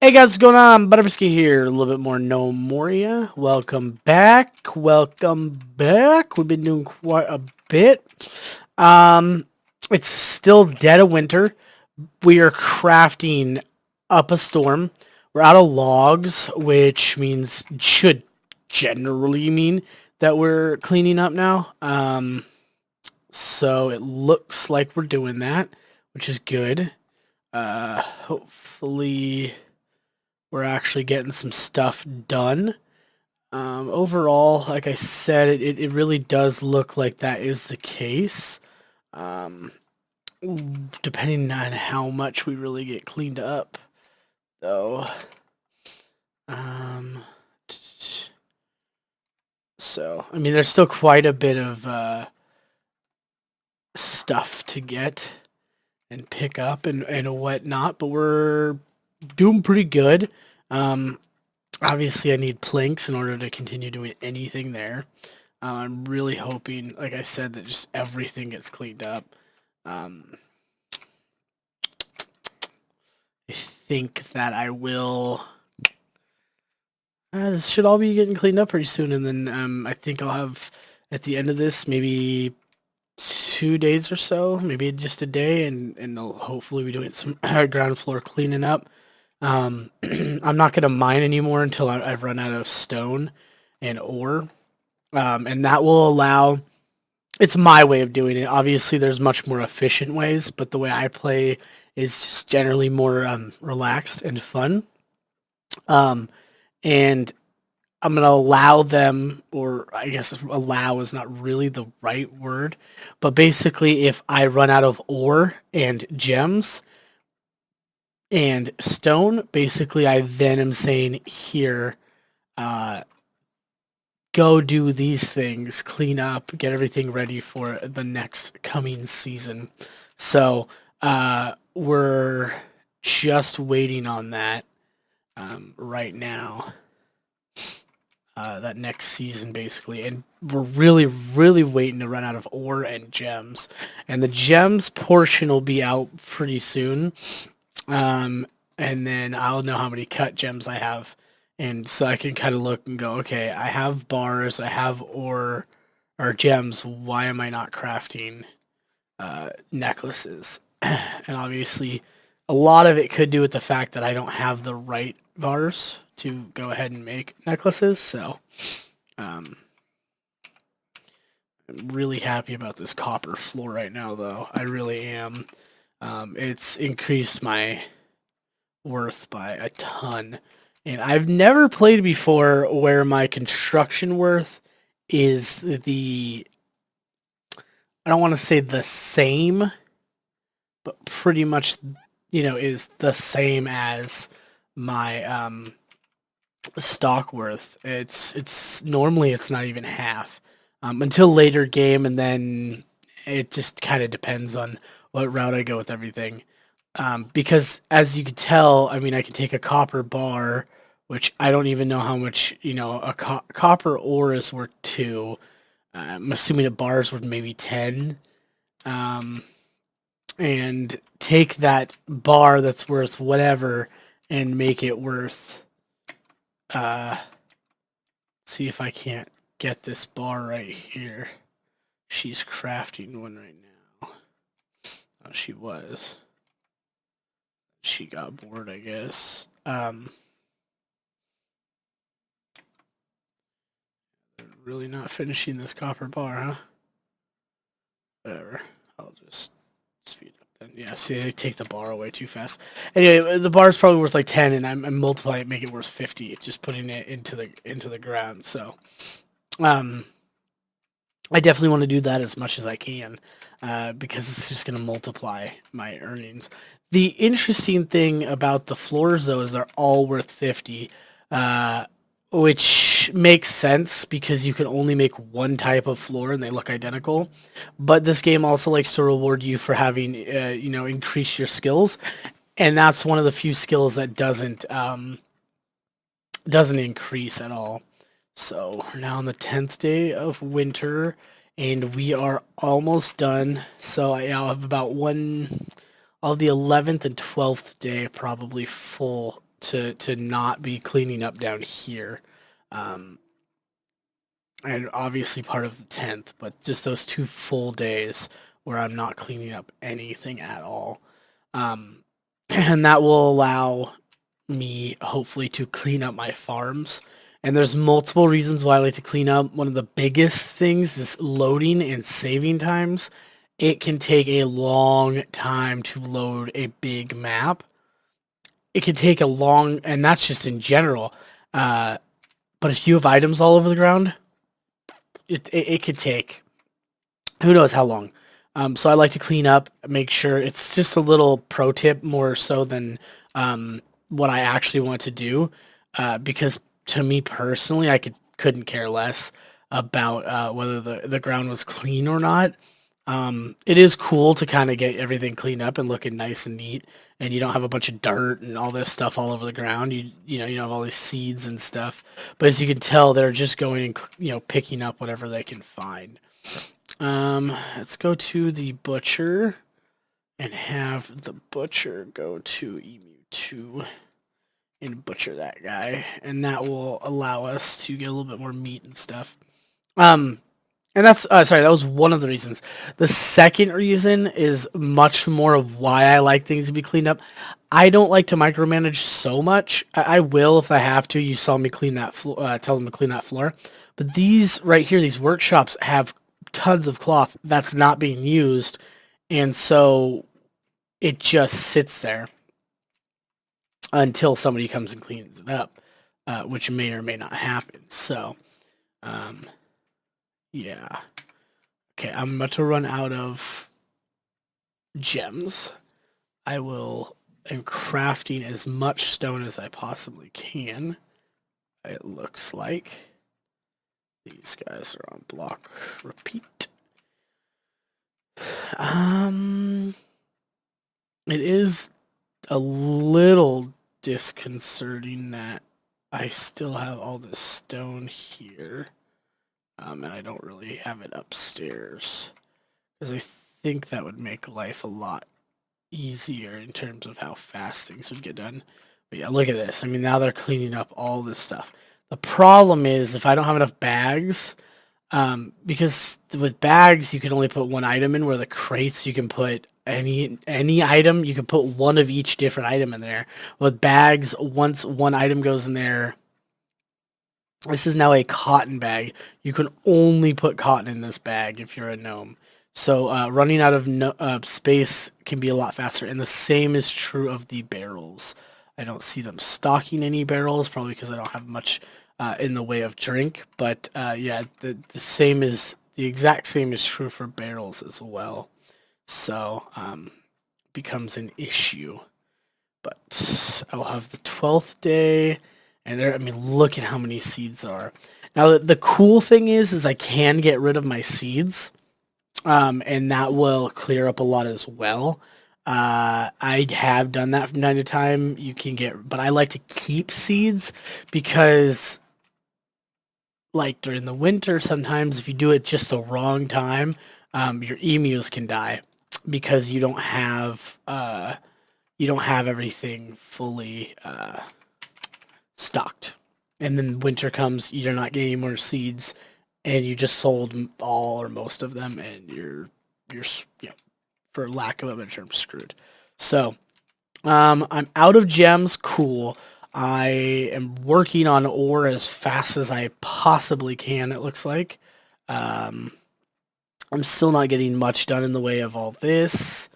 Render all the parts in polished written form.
Hey guys, what's going on? Butterbiscuit here. A little bit more Gnomoria. Welcome back. Welcome back. We've been doing quite a bit. Um, it's still dead of winter. We are crafting up a storm. We're out of logs, which should generally mean that we're cleaning up now. So it looks like we're doing that, which is good. Hopefully we're actually getting some stuff done. Overall, like I said, it really does look like that is the case. Um, Depending on how much we really get cleaned up, though. Um, so, I mean, there's still quite a bit of stuff to get and pick up and whatnot, but we're doing pretty good. Um, Obviously, I need planks in order to continue doing anything there. I'm really hoping, like I said, that just everything gets cleaned up. Um, I think that I will. This should all be getting cleaned up pretty soon, and then I think I'll have at the end of this maybe 2 days or so, maybe just a day, and I'll hopefully be doing some ground floor cleaning up. I'm not gonna mine anymore until I've run out of stone and ore, and that will allow. It's my way of doing it. Obviously, there's much more efficient ways, but the way I play is just generally more relaxed and fun. Um, and I'm gonna allow them, or I guess allow is not really the right word, but basically, if I run out of ore and gems and stone, basically, I then am saying here, uh, go do these things, clean up, get everything ready for the next coming season. So we're just waiting on that right now. That next season, basically, and we're really waiting to run out of ore and gems, and the gems portion will be out pretty soon. And then I'll know how many cut gems I have, and so I can kind of look and go, okay, I have bars, I have ore or gems. Why am I not crafting necklaces? And obviously, a lot of it could do with the fact that I don't have the right bars to go ahead and make necklaces. So, I'm really happy about this copper floor right now, though. I really am. It's increased my worth by a ton. And I've never played before where my construction worth is I don't want to say the same, but pretty much, is the same as my stock worth. It's normally it's not even half until later game, and then it just kind of depends on what route I go with everything. Because as you can tell, I mean, I can take a copper bar, which I don't even know how much, a copper ore is worth 2. I'm assuming a bar is worth maybe 10. Um, and take that bar that's worth whatever and make it worth, uh, see if I can't get this bar right here. She's crafting one right now. Oh, she was. She got bored, I guess. Really not finishing this copper bar, huh? Whatever. I'll just speed up then. Yeah, see, they take the bar away too fast. Anyway, the bar is probably worth like 10, and I'm multiplying it, make it worth 50, just putting it into the ground. So, I definitely want to do that as much as I can, because it's just going to multiply my earnings. The interesting thing about the floors, though, is they're all worth 50, which makes sense because you can only make one type of floor and they look identical. But this game also likes to reward you for having, increase your skills, and that's one of the few skills that doesn't increase at all. So we're now on the 10th day of winter, and we are almost done. So I'll have about one, all the 11th and 12th day probably full to not be cleaning up down here. Um, and obviously part of the 10th, but just those 2 full days where I'm not cleaning up anything at all. Um, and that will allow me hopefully to clean up my farms. And there's multiple reasons why I like to clean up. One of the biggest things is loading and saving times. It can take a long time to load a big map. It can take a long, and that's just in general. But if you have items all over the ground, it could take who knows how long. So I like to clean up, make sure it's just a little pro tip more so than what I actually want to do, because to me personally, couldn't care less about whether the ground was clean or not. It is cool to kind of get everything cleaned up and looking nice and neat, and you don't have a bunch of dirt and all this stuff all over the ground. You have all these seeds and stuff, but as you can tell, they're just going and picking up whatever they can find. Let's go to the butcher and have the butcher go to Emu 2 and butcher that guy, and that will allow us to get a little bit more meat and stuff. And that's sorry, that was one of the reasons. The second reason is much more of why I like things to be cleaned up. I don't like to micromanage so much. I will if I have to. You saw me clean that floor, tell them to clean that floor. But these right here, these workshops have tons of cloth that's not being used, and so it just sits there until somebody comes and cleans it up, which may or may not happen. So, yeah. Okay, I'm about to run out of gems. I am crafting as much stone as I possibly can. It looks like these guys are on block repeat. It is a little disconcerting that I still have all this stone here, and I don't really have it upstairs, because I think that would make life a lot easier in terms of how fast things would get done. But yeah, look at this. I mean, now they're cleaning up all this stuff. The problem is if I don't have enough bags, because with bags you can only put one item in, where the crates you can put any item. You can put one of each different item in there. With bags, once one item goes in there, this is now a cotton bag. You can only put cotton in this bag if you're a gnome. So running out of space can be a lot faster, and the same is true of the barrels. I don't see them stocking any barrels, probably because I don't have much in the way of drink. But yeah, the exact same is true for barrels as well. So becomes an issue. But I'll have the 12th day, and there. I mean, look at how many seeds are. Now the cool thing is I can get rid of my seeds, and that will clear up a lot as well. I have done that from time to time. You can get, but I like to keep seeds because, like during the winter, sometimes if you do it just the wrong time, your emus can die because you don't have everything fully stocked. And then winter comes, you're not getting more seeds, and you just sold all or most of them, and you're for lack of a better term, screwed. So I'm out of gems. Cool. I am working on ore as fast as I possibly can. It looks like. I'm still not getting much done in the way of all this,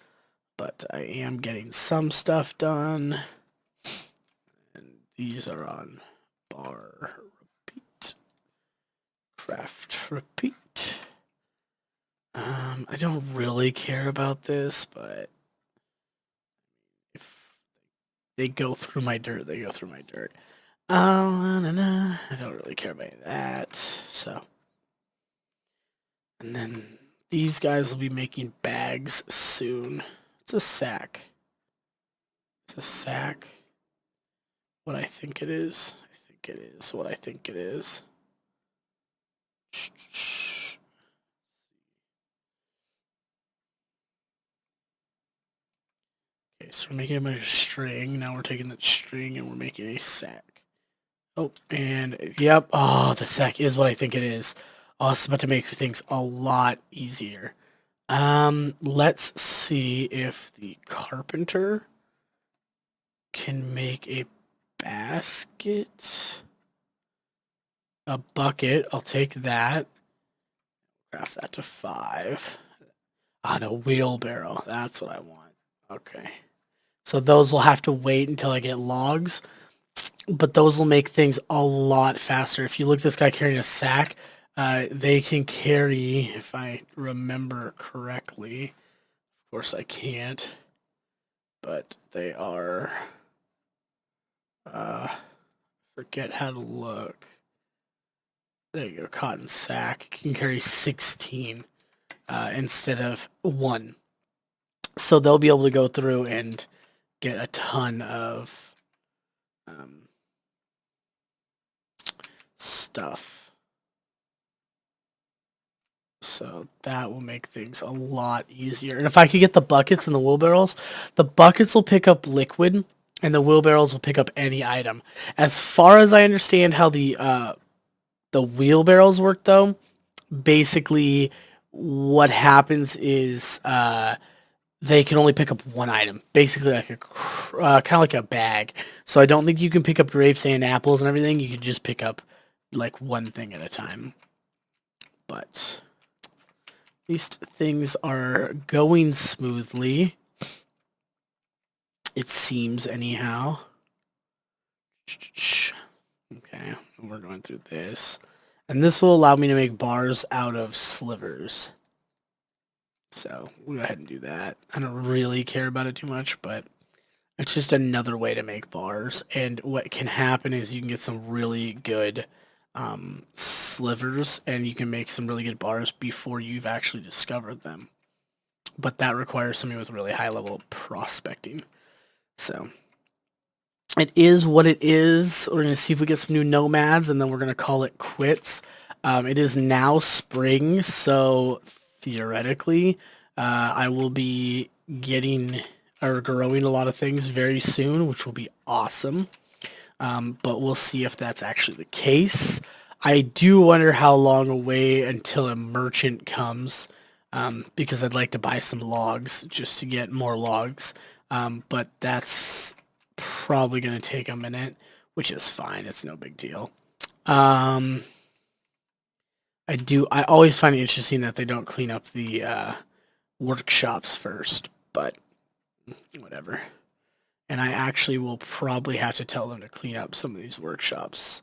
but I am getting some stuff done. And these are on bar repeat, craft repeat. I don't really care about this, but if they go through my dirt, they go through my dirt. I don't really care about that. So, and then these guys will be making bags soon. It's a sack. It's a sack. What I think it is. I think it is what I think it is. Okay, Okay, so we're making a string. Now we're taking that string and we're making a sack. Oh, and yep. Oh, the sack is what I think it is. Oh, it's about to make things a lot easier. Let's see if the carpenter can make a basket. A bucket. I'll take that. Craft that to 5. On a wheelbarrow. That's what I want. Okay. So those will have to wait until I get logs. But those will make things a lot faster. If you look at this guy carrying a sack, they can carry, if I remember correctly, of course I can't, but they are, forget how to look. There you go, cotton sack can carry 16 instead of 1. So they'll be able to go through and get a ton of stuff. So that will make things a lot easier. And if I could get the buckets and the wheelbarrows, the buckets will pick up liquid and the wheelbarrows will pick up any item. As far as I understand how the wheelbarrows work though, basically what happens is they can only pick up one item, basically like a kind of like a bag. So I don't think you can pick up grapes and apples and everything. You can just pick up like one thing at a time. But at least things are going smoothly. It seems anyhow. Okay, we're going through this. And this will allow me to make bars out of slivers. So we'll go ahead and do that. I don't really care about it too much, but it's just another way to make bars. And what can happen is you can get some really good slivers, and you can make some really good bars before you've actually discovered them. But that requires somebody with really high level prospecting. So it is what it is. We're going to see if we get some new nomads, and then we're going to call it quits. It is now spring, so theoretically, I will be getting or growing a lot of things very soon, which will be awesome. But we'll see if that's actually the case. I do wonder how long away until a merchant comes, because I'd like to buy some logs just to get more logs. But that's probably going to take a minute, which is fine. It's no big deal. I always find it interesting that they don't clean up the workshops first, but whatever. And I actually will probably have to tell them to clean up some of these workshops.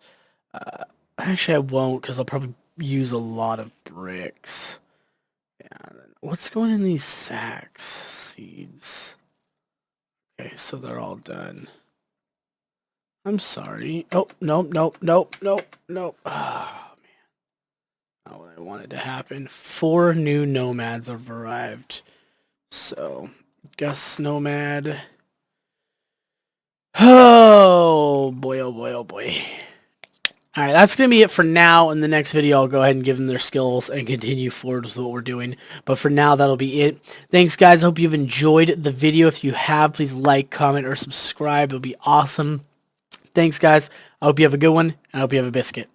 Actually, I won't, because I'll probably use a lot of bricks. Yeah. What's going in these sacks? Seeds. Okay, so they're all done. I'm sorry. Oh, nope. Oh, man. Not what I wanted to happen. 4 new nomads have arrived. So, Gus Nomad. Oh boy, oh boy, oh boy. Alright, that's going to be it for now. In the next video, I'll go ahead and give them their skills and continue forward with what we're doing. But for now, that'll be it. Thanks, guys. I hope you've enjoyed the video. If you have, please like, comment, or subscribe. It'll be awesome. Thanks, guys. I hope you have a good one, and I hope you have a biscuit.